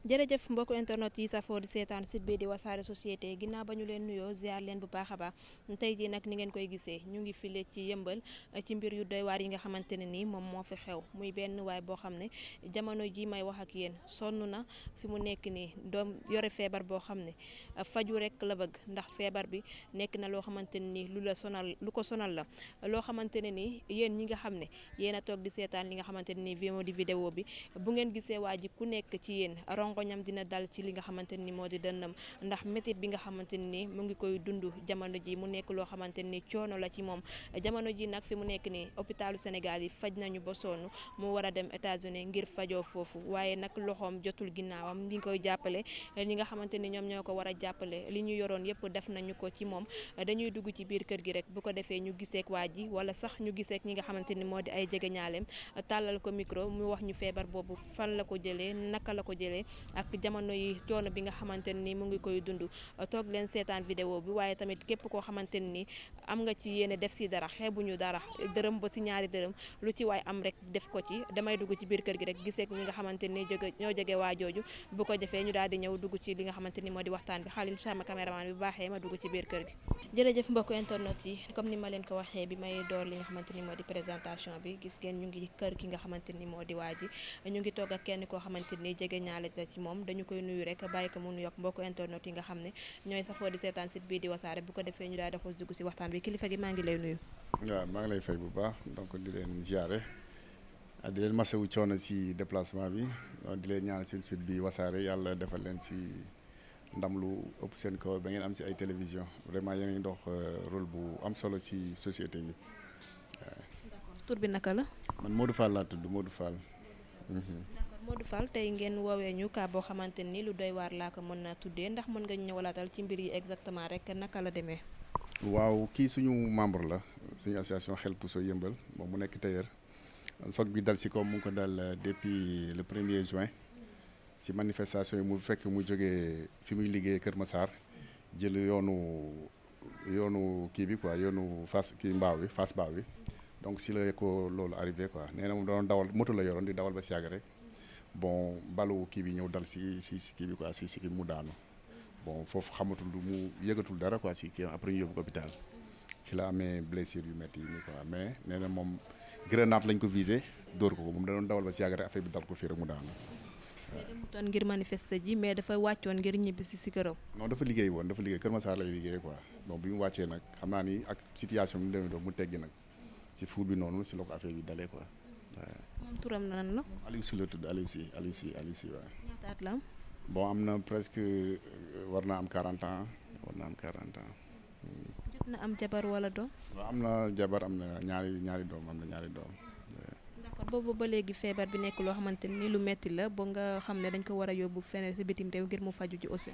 jërëjëf mbokku internet yi safoo di seetaan site bi di wasaare société ginnaaw ba ñu leen nuyoo ziar leen bu baax a baax tey jii nag ni ngeen koy gisee ñu ngi file ci yëmbal ci mbir yu doy waar yi nga xamante ne nii moom moo fi xew muy benn waay boo xam ne jamono ji may wax ak yéen sonn na fi mu nekk nii doom yore feebar boo xam ne faju rek la bëgg ndax feebar bi nekk na loo xamante ne nii lu ko sonal la loo xamante ne nii yéen ñi nga xam ne yéen a toog di seetaan li nga xamante ne nii moo di vidéo bi bu ngeen gisee waa ji ku nekk ci yéen rongoñam dina dal ci li nga xamante ni moo di dënnam ndax métit bi nga xamante ni mu ngi koy dund jamono ji mu nekk loo xamante ni coono la ci moom jamono ji nag fi mu nekk nii hôpitalu Sénégal yi faj nañu ba sonn mu war a dem États-Unis ngir fajoo foofu waaye nag loxoom jotul ginnaawam li koy jàppale ñi nga xamante ni ñoom ñoo ko war a jàppale li ñu yoroon yëpp def nañu ko ci moom dañuy dugg ci biir kër gi rek bu ko defee ñu giseek waa ji wala sax ñu giseek ñi nga xamante ni moo di ay jegeñaaleem tàllal ko micro mu wax ñu feebar boobu fan la ko jëlee naka la ko jëlee ak jamono yi coono bi nga xamante ni mu ngi koy dund toog leen seetaan vidéo bi waaye tamit képp koo xamante ni am nga ci yéene def si dara xeebuñu dara dërëm ba si ñaari dërëm lu ci waay am rek def ko ci damay dugg ci biir kër gi rek giseek ñi nga xamante ni ñoo jege waa jooju bu ko defee ñu daal di ñëw dugg ci li nga xamante ni moo di waxtaan bi Xalil sama caméraman bi baaxee ma dugg ci biir kër gi jërëjëf mbokku internet yi comme ni ma leen ko waxee bi may door li nga xamante ni moo di présentation bi gis ngeen ñu ngi kër ki nga xamante ni moo di waa ji ñu ngi toog ak kenn koo xamante ni jege ñaale ci moom dañu koy nuyu rek bàyyi ko mu nuyoog mbokku internet yi nga xam ne ñooy safoo di seetaan site bii di wasaare bu ko defee ñu daal di xoos dugg si waxtaan bi kilifa gi maa ngi lay nuyu. waaw maa ngi lay fay bu baax donc di leen ziare di leen masawu coono si déplacement bi di leen ñaanal seen site bi wasaare yàlla defal leen si ndam lu ëpp seen kaw ba ngeen am si ay télévision vraiment yéen a ngi dox rôle bu am solo si société bi waaw. tur bi naka la. man Modou Fall laa tudd Modou Fall. Modou Fall tey ngeen woowee ñu cas boo xamante ni lu doy waar laa ko mën na tuddee ndax mën nga ñëwalaatal ci mbir yi exactement rek naka la demee. waaw kii suñu membre la suñu association Xel Pousso yëmbal moom mu nekk tailleur soog bi dal si ko mu ngi ko dal depuis le 1er juin si manifestation yi mu fekk mu jógee fi muy liggéey Kër Massar jël yoonu kii bi quoi yoonu Fass kii mbaaw bi Fass mbaaw bi donc si la ko loolu arrivé quoi nee na moom doon dawal moto la yoroon di dawal ba si yàgg rek bon balu kii bi ñëw dal si kii bi quoi si kii mu daanu bon foofu xamatul lu mu yëgatul dara quoi si kii après ñu yóbbu ko hôpital ci la amee blessure yu métti yi nii quoi mais nee na moom grenade lañ ko visé dóor ko moom da doon dawal ba si yàgg rek affaire bi dal ko fii rek mu daanu. waaw demutoon ngir manifester ji mais dafa wàccoon ngir ñibbi si këram. non dafa liggéey woon dafa liggéey Kër Massar lay liggéey quoi donc bi mu wàccee nag xam naa ni ak situation bi mu demee doon mu teggi nag ci fuur bi noonu si la ko affaire bi dalee quoi waaw. moom turam nan la. Aliou Sy la tudd Aliou Sy waaw. ñaata at la am. bon am na presque war naa am 40 ans. jot na am jabar wala doom. waaw am na jabar am na ñaari doom d'accord boobu ba léegi feebar bi nekk loo xamante ni lu metti la ba nga xam ne dañ ko war a yóbbu feneen si bitim réew ngir mu faju ji aussi.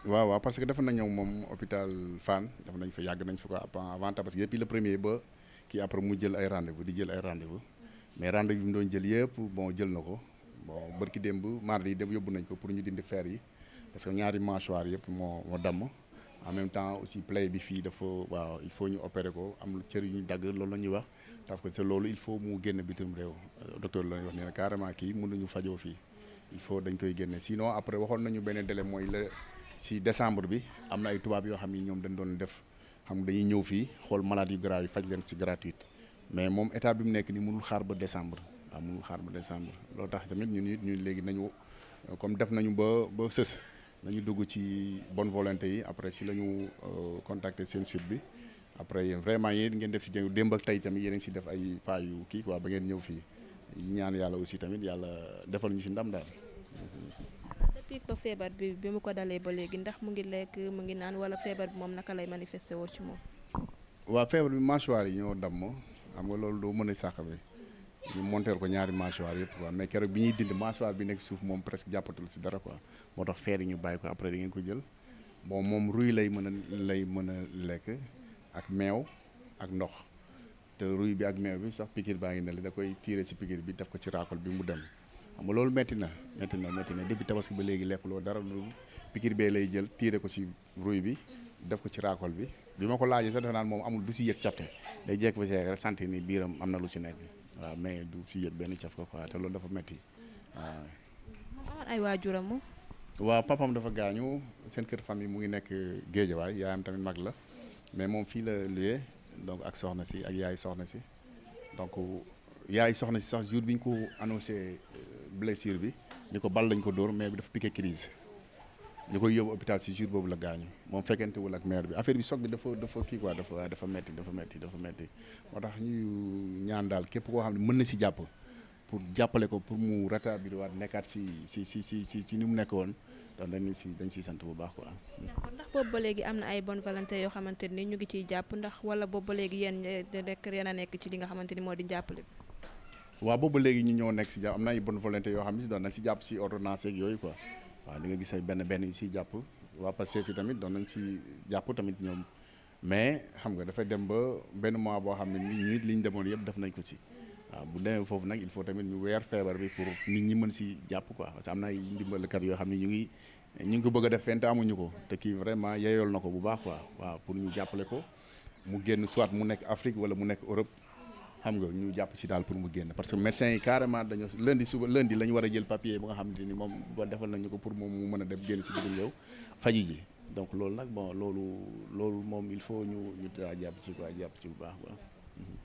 waaw parce que dafa na ñëw moom hôpital Fann dafa nañ fa yàgg nañ fa ko avant parce que depuis le premier ba kii après mu jël ay rendez-vous mais rendez-vous bi mu doon jël yëpp bon jël na ko bon bërki démb mardi yi dem yóbbu nañ ko pour ñu dindi fer yi parce que ñaari mâchoire yëpp moo damm en même temps aussi plaie bi fii dafa waaw il faut ñu opérer ko am cër yu ñu dagg loolu la ñuy wax parce que loolu il faut mu génn bitim réew docteur la ñuy wax nee na carrément kii mënuñu fajoo fii il faut dañ koy génne sinon après waxoon nañu benn délai mooy la si décembre bi am na ay tubaab yoo xam ni ñoom dañ doon def xam dañuy ñëw fii xool malade yu grave yi faj leen si gratuite mais moom état bi mu nekk ni mënul xaar ba décembre loolu tax tamit ñu léegi nañu comme def nañu ba sës nañu dugg ci bonne volonté yi après si la ñu contacter seen site bi après vraiment yéen ngeen def si jëng démb ak tey tamit yéen a ngi si def ay pas yu kii quoi ba ngeen ñëw fii ñaan yàlla aussi tamit yàlla defal ñu si ndam daal. depuis ba feebar bi mu ko dalee ba léegi ndax mu ngi lekk mu ngi naan wala feebar bi moom naka lay manifesté woo ci moom. waaw feebar bi mâchoire yi ñoo damm xam nga loolu doo mën a sàq bi ñu monter ko ñaari mâchoire yëpp quoi mais keroog bi ñuy dindi mâchoire bi nekk suuf moom presque jàppatul si dara quoi moo tax feer yi ñu bàyyi ko après da ngeen ko jël bon moom ruy lay mën a lekk ak meew ak ndox te ruy bi ak meew bi sax piqûre baa ngi ne la da koy tiire si piqûre bi def ko ci raakol bi mu dem xam nga loolu métti na depuis tabaski ba léegi lekkuloo dara lu piqûre bee lay jël tiire ko ci ruy bi def ko ci raakol bi ma ko laajee sax dafa naan moom amul du si yëg cafte day jekk ba seeg rek sentir ni biiram am na lu si nekk waaw mais du si yëg benn caf ko quoi te loolu dafa métti waaw. amoon ay waajuram moom. waaw papam dafa gaañu seen kër famille mu ngi nekk Géejawaay yaayam tamit mag la mais moom fii la luyee donc ak soxna si ak yaay soxna si donc yaay soxna si sax jour bi ñu ko annoncé blessure bi ni ko bal lañ ko dóor mais bi dafa piqué crise ñu koy yóbbu hôpital si jour boobu la gaañu moom fekkentewul ak mère bi affaire bi soog bi dafa kii quoi dafa metti moo tax ñuy ñaan daal képp koo xam ne mën na si jàpp pour jàppale ko pour mu rétablir waat nekkaat ci ni mu nekk woon donc dañ siy sant bu baax quoi. d'accord ndax boobu ba léegi am na ay bonne volonté yoo xamante ni ñu ngi ciy jàpp ndax wala boobu ba léegi yéen rek yéen a nekk ci li nga xamante ni moo di jàppale. waaw boobu ba léegi ñu ñoo nekk si jàpp am na ay bonne volonté yoo xam ne si doon nañ si jàpp si ordonnance yeeg yooyu quoi waaw di nga gis ay benn yu siy jàpp waa Pastef yi tamit doon nañ si jàpp tamit ñoom mais xam nga dafay dem ba benn mois boo xam ne ñu it li ñu demoon yëpp def nañ ko si. waaw bu demee foofu nag il faut tamit ñu weer feebar bi pour nit ñi mën si jàpp quoi parce que am na ay ndimbalkat yoo xam ne ñu ngi ko bëgg a def fent amuñu ko te kii vraiment yeyool na ko bu baax quoi waaw pour ñu jàppale ko mu génn soit mu nekk Afrique wala mu nekk Europe xam nga ñu jàpp ci daal pour mu génn parce que médecins yi carrément dañoo lundi la ñu war a jël papier bu nga xam ni moom ba defal nañu ko pour moom mu mën a dem génn si bitim réew faju ji donc loolu nag bon loolu moom il faut ñu jàpp ci quoi jàpp ci bu baax quoi.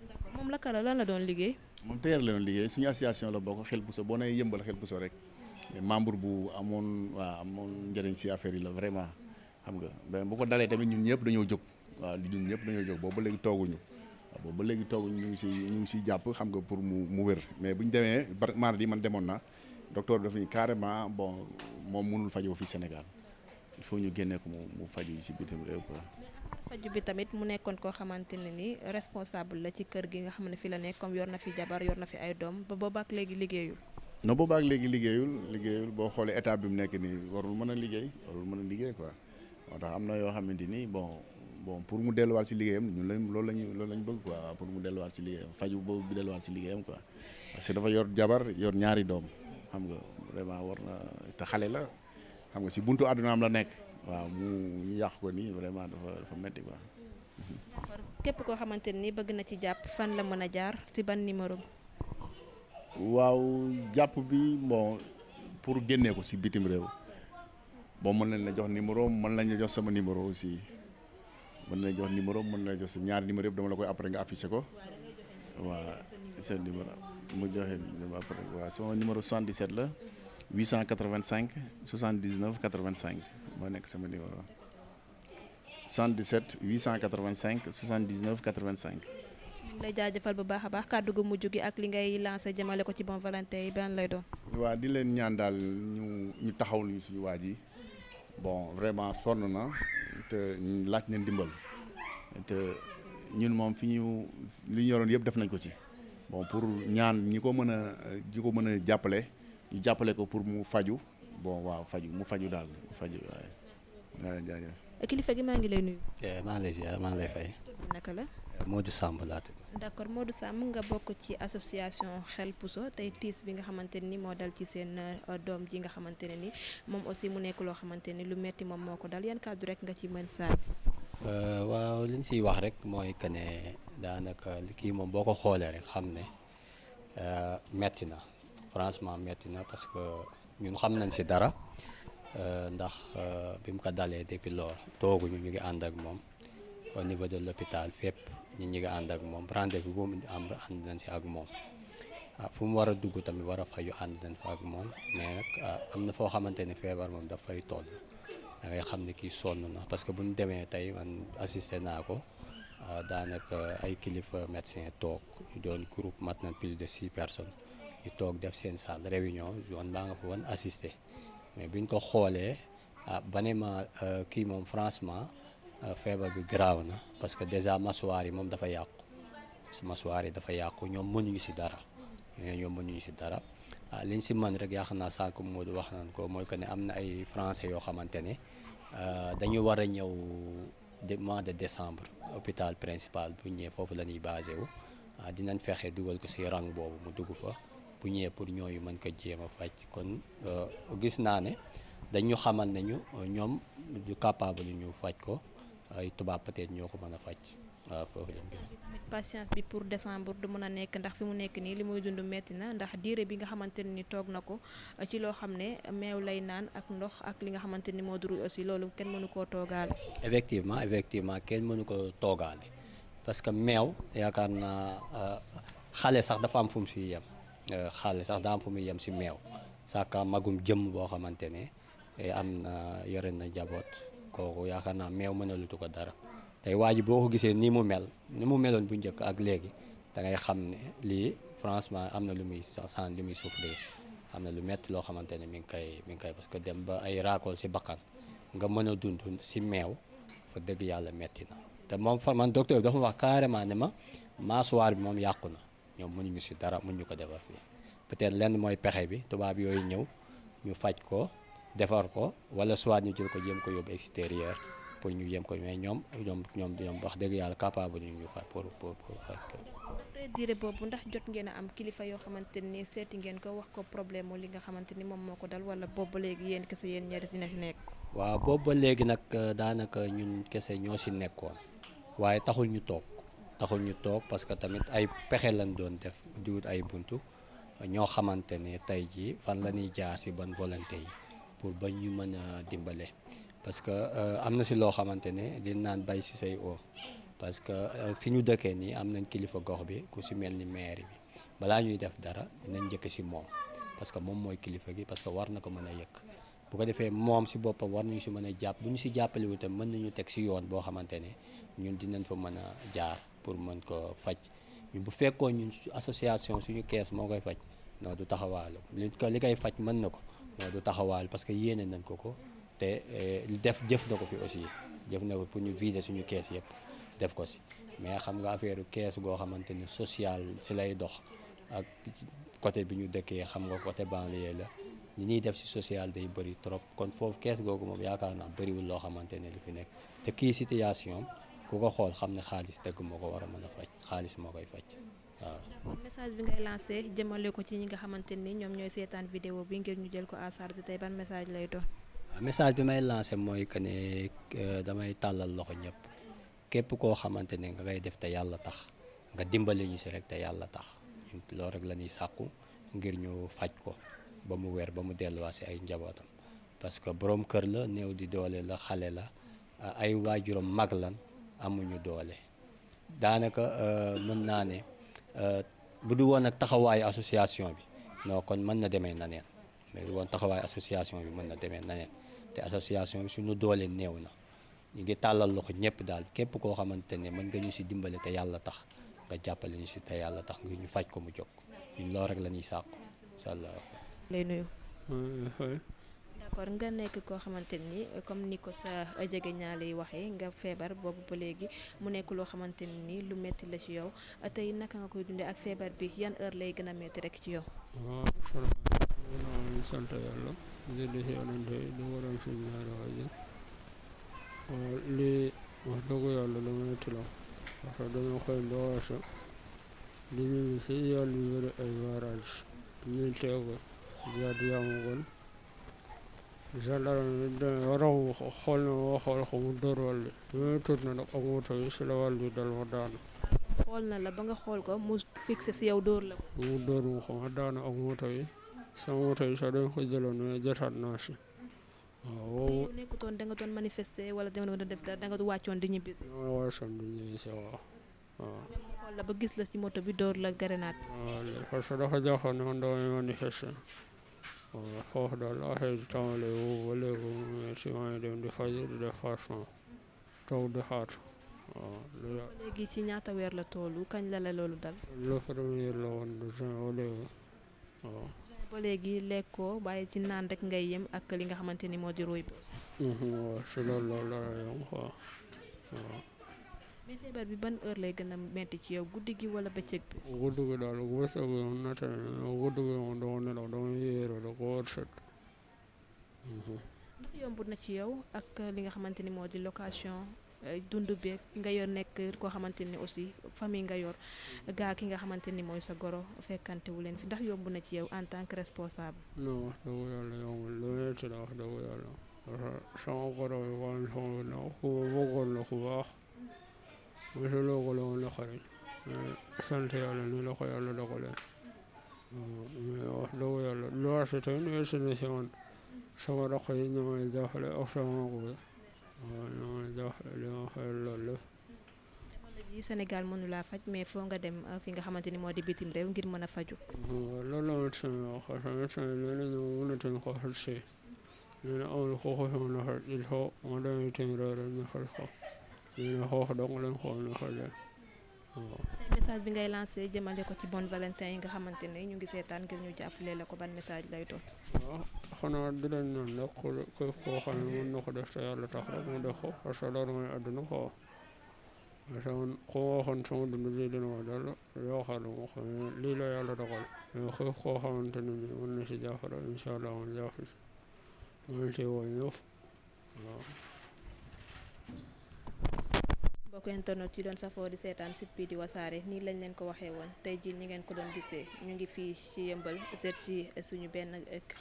d'accord moom la lan la doon liggéey. moom tailleur la doon liggéey suñu association la bokk Xel Bousso boo nee yëmbal Xel Bousso rek membre bu amoon njëriñ si affaire yi la vraiment xam nga mais bu ko dalee tamit ñun ñëpp dañoo jóg waaw ñun ñëpp dañoo jóg boobu ba léegi tooguñu waaw boobu ba léegi tooguñu ñu ngi si jàpp xam nga pour mu wér mais bu ñu demee mardi man demoon na docteur bi dafa ñu carrément bon moom mënul fajoo fii Sénégal il faut ñu génnee ko mu faju si bitim réew quoi. faju bi tamit mu nekkoon koo xamante ne ni responsable la ci kër gi nga xam ne fi la nekk comme yor na fi jabar yor na fi ay doom ba boobaak léegi liggéeyul. non boobaak léegi liggéeyul boo xoolee état bi mu nekk nii warul mën a liggéey quoi moo tax am na yoo xamante ni bon pour mu delluwaat si liggéeyam loolu lañ bëgg quoi pour mu delluwaat si liggéeyam faju boobu bi delluwaat si liggéeyam quoi parce que dafa yor jabar yor ñaari doom xam nga vraiment war na te xale la xam nga si buntu àdduna am la nekk. waaw ñu yàq ko nii vraiment dafa metti quoi. képp koo xamante ni bëgg na ci jàpp fan la mën a jaar ci ban numéro. waaw jàpp bi bon pour génnee ko si bitim réew bon mën nañ la jox numéro mën nañ la jox sama numéro aussi mën nañ la jox numéro mën nañ la jox ñaari numéro yëpp dama la koy après nga affiché ko waaw seen numéro mu joxe après waaw sama numéro 77 la 885 79 85. moo nekk sama numéro 77 885 79 85. ñu ngi lay jaajëfal bu baax a baax kàddu gu mujj gi ak li ngay lancé jëmale ko ci Bonne Volonté yi ban lay doon. waaw di leen ñaan daal ñu taxaw ñu suñu waa ji bon vraiment sonn na te laaj nañ dimbal te ñun moom li ñu yoroon yëpp def nañ ko ci bon pour ñaan ñi ko mën a jàppale ñu jàppale ko pour mu faju bon waaw mu faju daal waaye jaajëf. kilifa gi maa ngi lay nuyu. maa ngi lay ziar maa ngi lay fay. naka la. Modou Samb laa tudd. d'accord Modou Samb nga bokk ci association Xel Bousso tey tiis bi nga xamante ni moo dal ci seen doom ji nga xamante ne ni moom aussi mu nekk loo xamante ni lu metti moom moo ko dal yan kàddu rek nga ci mën saa. waaw li ñu siy wax rek mooy que ne daanaka kii moom boo ko xoolee rek xam ne metti na franchement metti na parce que ñun xam nañ si dara. ndax bi mu ko dalee depuis lool tooguñu ñu ngi ànd ak moom au niveau de l'hôpital fépp ñi ngi ànd ak moom rendez-vous bu mu am ànd nañ si ak moom fu mu war a dugg tamit war a faju ànd nañ fa ak moom mais nag am na foo xamante ne feebar moom daf fay toll da ngay xam ne kii sonn na parce que bu ñu demee tey man assisté naa ko daanaka ay kilifa médecin toog ñu doon groupe mat na plus de 6 personnes ñu toog def seen salle réunion yoon baa nga fa woon assisté mais buñ ko xoolee ba ne ma kii moom franchement feebar bi grave na parce que déjà mâchoire yi moom dafa yàqu mâchoire yi dafa yàqu ñoom mënuñu si dara liñ si mën rek yaakaar naa sànq Modou wax nañ ko mooy que ne am na ay français yoo xamante ne dañu war a ñëw mois de décembre hôpital principal bu ñëwee foofu la ñuy basé wu dinañ fexe dugal ko si rang boobu mu dugg fa bu ñëwee pour ñooyu mën ko jéem a faj kon gis naa ne dañu xamal ne ñoom du capable ñu faj ko ay tubaab peut-être ñoo ko mën a faj waaw foofu lañ gën. tamit patience bi pour décembre du mën a nekk ndax fi mu nekk nii li muy dund metti na ndax diire bi nga xamante ne ni toog na ko ci loo xam ne meew lay naan ak ndox ak li nga xamante ni moo duru aussi loolu kenn mënu koo toogaale. effectivement kenn mënu ko toogaale parce que meew yaakaar naa xale sax dafa am fu mu fi yem xale sax daa am fu muy yem si meew saka magum jëmm boo xamante ne am na yore na jaboot kooku yaakaar naa meew mënalutu ko dara. tey waa ji boo ko gisee ni mu meloon bu njëkk ak léegi da ngay xam ne lii franchement am na lu muy san lu muy souffrir am na lu metti loo xamante ne mi ngi koy parce que dem ba ay raakool si bakkan nga mën a dund si meew fa dëgg yàlla metti na te moom man docteur bi dafa ma wax carrément ne ma mâchoire bi moom yàqu na ñoom mënuñu si dara mënuñu ko defar fii peut-être lenn mooy pexe bi tubaab yooyu ñëw ñu faj ko defar ko wala soit ñu jël ko jéem ko yóbbu extérieur pour ñu yem ko mais ñoom wax dëgg yàlla capable ñu fa pour parce que. après diire boobu ndax jot ngeen a am kilifa yoo xamante ni seeti ngeen ko wax ko problème mu li nga xamante ni moom moo ko dal wala boobu ba léegi yéen kese yéen ñaari si nekk. waaw boobu ba léegi nag daanaka ñun kese ñoo si nekkoon waaye taxul ñu toog parce que tamit ay pexe lañ doon def di wut ay buntu ñoo xamante ne tey jii fan la ñuy jaar si bonne volonté yi pour ba ñu mën a dimbale. parce que am na si loo xamante ne di naan bay si say o parce que fi ñu dëkkee nii am nañ kilifa gox bi ku si mel ni maire bi balaa ñuy def dara dinañ njëkk si moom parce que moom mooy kilifa gi parce que war na ko mën a yëkk bu ko defee moom si boppam war nañu si mën a jàpp bu ñu si jàppale wu tam mën nañu teg si yoon boo xamante ne ñun dinañ fa mën a jaar pour mën ko faj ñun bu fekkoon ñun association suñu kees moo koy faj non du taxawaalu li koy faj mën na ko non du taxawaalu parce que yéene nañ ko te jëf na ko fi aussi jëf na ko pour ñu vider suñu kees yëpp def ko si mais xam nga affaire kees goo xamante ni social si lay dox ak côté bi ñu dëkkee xam nga côté banlieue la li ñuy def si social day bëri trop kon foofu kees googu moom yaakaar naa bëriwul loo xamante ne lu fi nekk te kii situation ku ko xool xam ne xaalis dëgg moo ko war a mën a faj xaalis moo koy faj waaw. message bi ngay lancé jëmale ko ci ñi nga xamante ni ñoom ñooy seetaan vidéo bi ngir ñu jël ko à charge tey ban message lay doon. message bi may lancé mooy que ne damay tàllal loxo ñëpp képp koo xamante ne nga ngay def te yàlla tax nga dimbali ñu si rek te yàlla tax loolu rek la ñuy sàkku ngir ñu faj ko ba mu wér ba mu delluwaat si ay njabootam parce que borom kër la néew di doole la xale la ay waajuram mag lan amuñu doole daanaka mën naa ne bu du woon ak taxawaayu association bi non kon mën na demee na neen mais du woon taxawaayu association bi mën na demee na neen te association bi suñu doole néew na ñu ngi tàllal loxo ñëpp daal képp koo xamante ne mën nga ñu si dimbale te yàlla tax nga jàppale ñu si te yàlla tax ngir ñu faj ko mu jóg ñun loolu rek la ñuy sàkku incha allah. lay nuyu. d'accord nga nekk koo xamante ni comme ni ko sa jege ñaale yi waxee nga feebar boobu ba léegi mu nekk loo xamante ni lu metti la ci yow tey naka nga koy dundee ak feebar bi yan heure lay gën a metti rek ci yow. waaw sant yàlla di si yonante di waral suñu ñaari waajur lii wax dëgg yàlla lu metti la parce que dañoo xëy ndowaasa di ñu si yàlla yu bëri ay barrage ñuy teego jaat yamagon gendarme waramu xool na ma xool ko mu dóor wàlli bi may tourné nag ak moto yi si la wàlli dal ma daanu xool na la ba nga xool ko mu fixé si yow dóor la mu dóor mu ko ma daanu ak moto yi sama moto yi sax dañ ko jëloon mais jotaat naa si waaw yow nekkutoon da nga doon manifester wala da nga doon def dara da nga wàccoon di ñibbi si ma wàccoon di ñibbi si waaw xool la ba gis la si moto bi dóor la grenade waaw parce que dafa jaaxoon ne man damay manifester waaw foofu daal affaire yi tàmbalee woo ba léegi mais si maa ngi dem di faj di def passeport toog di xaar waaw léegi ci ñaata weer la toolu kañ la la loolu dal le premier la woon de juin ba léegi waaw ba léegi lekkoo bàyyi ci naan rek ngay yem ak li nga xamante ni moo di róoy bi waaw si loolu la yom waaw mais feebar bi ban heure lay gën a metti ci yow guddi gi wala bëccëg bi guddi gi daal bu bëccëg bi moom na tane guddi gi moom dama nelaw dama yéero da ko war set ndax yombut na ci yow ak li nga xamante ni moo di location dund beeg nga yor nekk koo xamante ni aussi famille nga yor gaa ki nga xamante ni mooy sa goro fekkante wu leen fi ndax yomb na ci yow en tant que responsable non wax dëgg yàlla yombul lu metti la wax dëgg yàlla sama goro bi waan sama na ku bëggoon la ku baax mosuloo ko la woon naqari sant yàlla ni la ko yàlla dogalee mais wax dëgg yàlla loolu si tamit weesu na si man sama rakk yi ñoo may jàppale ak sama mag bi waaw ñoo may jàppale li ma xëy loolu lépp. jamono ji Sénégal mënu laa faj mais foo nga dem fi nga xamante ni moo di bitim réew ngir mën a faju. loolu la médecin yi wax parce que médecin yi nee nañu mënatuñ ko faj si nee na amul ko ko mën a faj il faut ma dem itam réew rek ñu faj ko nee na xoox dong lañ ko mën a fajee waaw. message bi ngay lancé jëmale ko ci bonne Valentin yi nga xamante ne ñu ngi seetaan ngir ñu jàppale la ko ban message lay doon. waaw xanaa di leen ñaan nag képp koo xam ne mën na ko def te yàlla tax rek mu def ko parce que loolu mooy àdduna ko parce que man ku ma waxoon sama dund bii dina ma dal yoo xam ne moo xam ne lii la yàlla dogal mais képp koo xamante ne nii mën na si jàppale incha allah man jàpp si man ci woo ñëpp waaw. mbokk internet yi doon safoo di seetaan site bi di wasaare nii lañ leen ko waxee woon tey jii ni ngeen ko doon gisee ñu ngi fii ci yëmbal seet ci suñu benn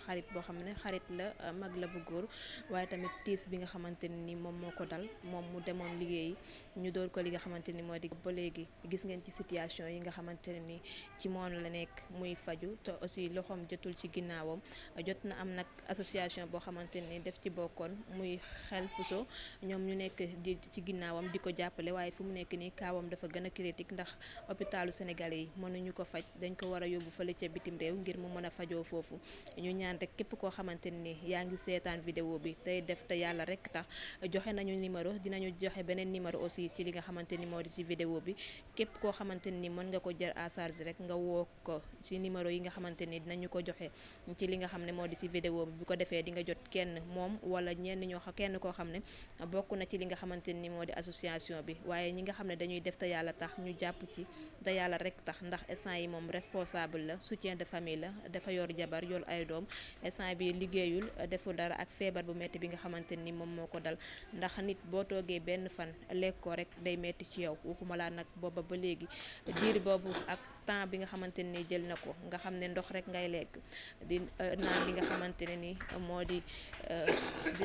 xarit boo xam ne xarit la mag la bu góor waaye tamit tiis bi nga xamante ne ni moom moo ko dal moom mu demoon liggéeyi ñu door ko li nga xamante ni moo di ba léegi gis ngeen ci situation yi nga xamante ne ni ci moom la nekk muy faju te aussi loxoom jotul ci ginnaawam jot na am nag association boo xamante ni def ci bokkoon muy xel puso ñoom ñu nekk di ci ginnaawam di ko jàpp waaye fu mu nekk nii kaawam dafa gën a critique ndax hôpitalu sénégalais yi mënuñu ko faj dañ ko war a yóbbu fële ca bitim réew ngir mu mën a fajoo foofu ñu ñaan rek képp koo xamante ni yaa ngi seetaan vidéo bi tey def te yàlla rek tax joxe nañu numéro dinañu joxe beneen numéro aussi ci li nga xamante ni moo di ci vidéo bi képp koo xamante ni mën nga ko jël à charge rek nga woo ko ci numéro yi nga xamante ni dinañu ko joxe ci li nga xam ne moo di ci vidéo bi bu ko defee di nga jot kenn moom wala ñenn ñoo kenn koo xam ne bokk na ci li nga xamante ni moo di association bi waaye ñi nga xam ne dañuy def te yàlla tax ñu jàpp ci te yàlla rek tax ndax instant yi moom responsable la soutien de famille la dafa yor jabar yor ay doom instant bi liggéeyul deful dara ak feebar bu metti bi nga xamante ni moom moo ko dal ndax nit boo toogee benn fan lekk ko rek day metti ci yow waxuma laa nag booba ba léegi diir boobu ak temps bi nga xamante ni jël na ko nga xam ne ndox rek ngay lekk di naan li nga xamante ne ni moo di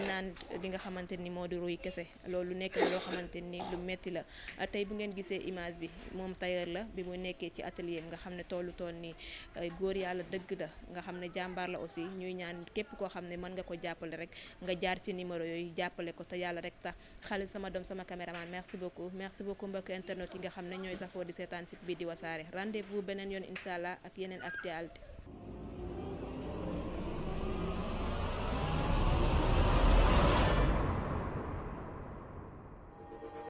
naan li nga xamante ni moo di ruy kese loolu nekk na loo xamante ni lu metti la tey bu ngeen gisee image bi moom tailleur la bi mu nekkee ci atelier nga xam ne toll nii góor yàlla dëgg la nga xam ne jàmbaar la aussi ñuy ñaan képp koo xam ne mën nga ko jàppale rek nga jaar ci numéro yooyu jàppale ko te yàlla rek tax xaalis sama doom sama caméraman merci beaucoup mbokk internet yi nga xam ne ñooy safoo di seetaan site bi di wasaare rendez-vous beneen yoon incha allah ak yeneen actualité